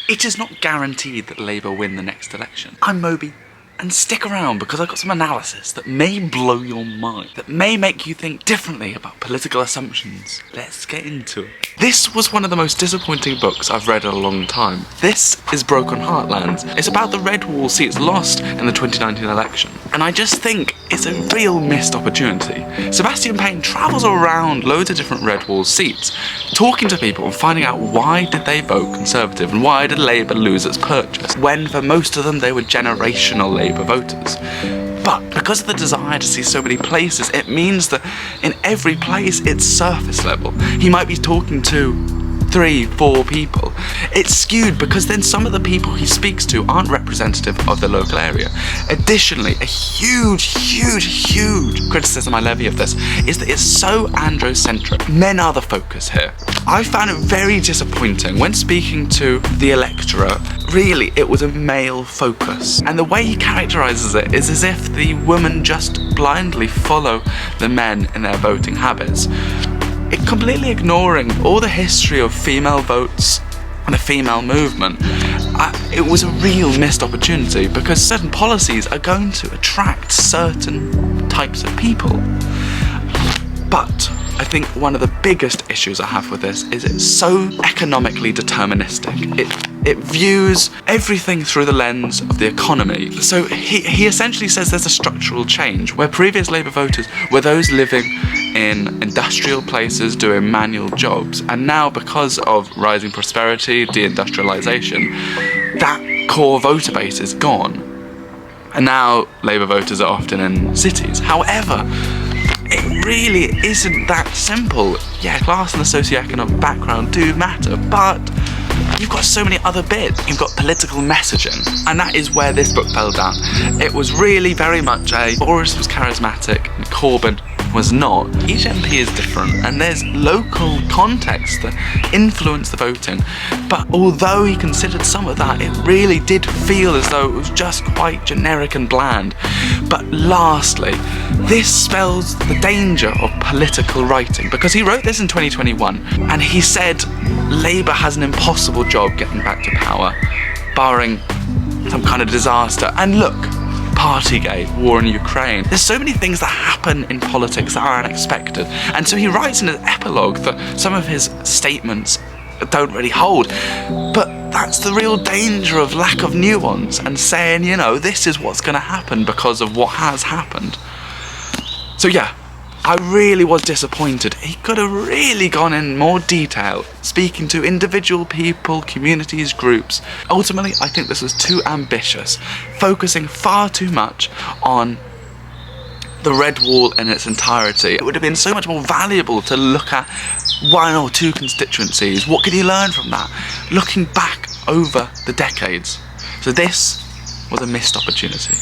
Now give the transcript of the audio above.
It is not guaranteed that Labour win the next election. I'm Moby, and stick around because I've got some analysis that may blow your mind, that may make you think differently about political assumptions. Let's get into it. This was one of the most disappointing books I've read in a long time. This is Broken Heartlands. It's about the red wall seats lost in the 2019 election. And I just think it's a real missed opportunity. Sebastian Payne travels around loads of different red wall seats, talking to people and finding out why did they vote Conservative and why did Labour lose its purchase, when for most of them they were generational Labour voters. But because of the desire to see so many places, it means that in every place it's surface level. He might be talking to 3, 4 people. It's skewed because then some of the people he speaks to aren't representative of the local area. Additionally, a huge criticism I levy of this is that it's so androcentric. Men are the focus here. I found it very disappointing when speaking to the electorate. Really, it was a male focus. And the way he characterises it is as if the women just blindly follow the men in their voting habits. It completely ignoring all the history of female votes and the female movement. It was a real missed opportunity because certain policies are going to attract certain types of people. But I think one of the biggest issues I have with this is it's so economically deterministic. It views everything through the lens of the economy. So he essentially says there's a structural change where previous Labour voters were those living in industrial places doing manual jobs, and now because of rising prosperity, deindustrialisation, that core voter base is gone. And now Labour voters are often in cities. However, it really isn't that simple. Yeah, class and the socioeconomic background do matter, but you've got so many other bits. You've got political messaging, and that is where this book fell down. It was really very much Boris was charismatic and Corbyn was not. Each MP is different, and there's local context that influence the voting. But although he considered some of that, it really did feel as though it was just quite generic and bland. But lastly, this spells the danger of political writing, because he wrote this in 2021, and he said Labour has an impossible job getting back to power, barring some kind of disaster. And look, Partygate, war in Ukraine. There's so many things that happen in politics that are unexpected. And so he writes in his epilogue that some of his statements don't really hold. But that's the real danger of lack of nuance and saying, you know, this is what's going to happen because of what has happened. So yeah, I really was disappointed. He could have really gone in more detail, speaking to individual people, communities, groups. Ultimately, I think this was too ambitious, focusing far too much on the red wall in its entirety. It would have been so much more valuable to look at 1 or 2 constituencies. What can you learn from that? Looking back over the decades. So this was a missed opportunity.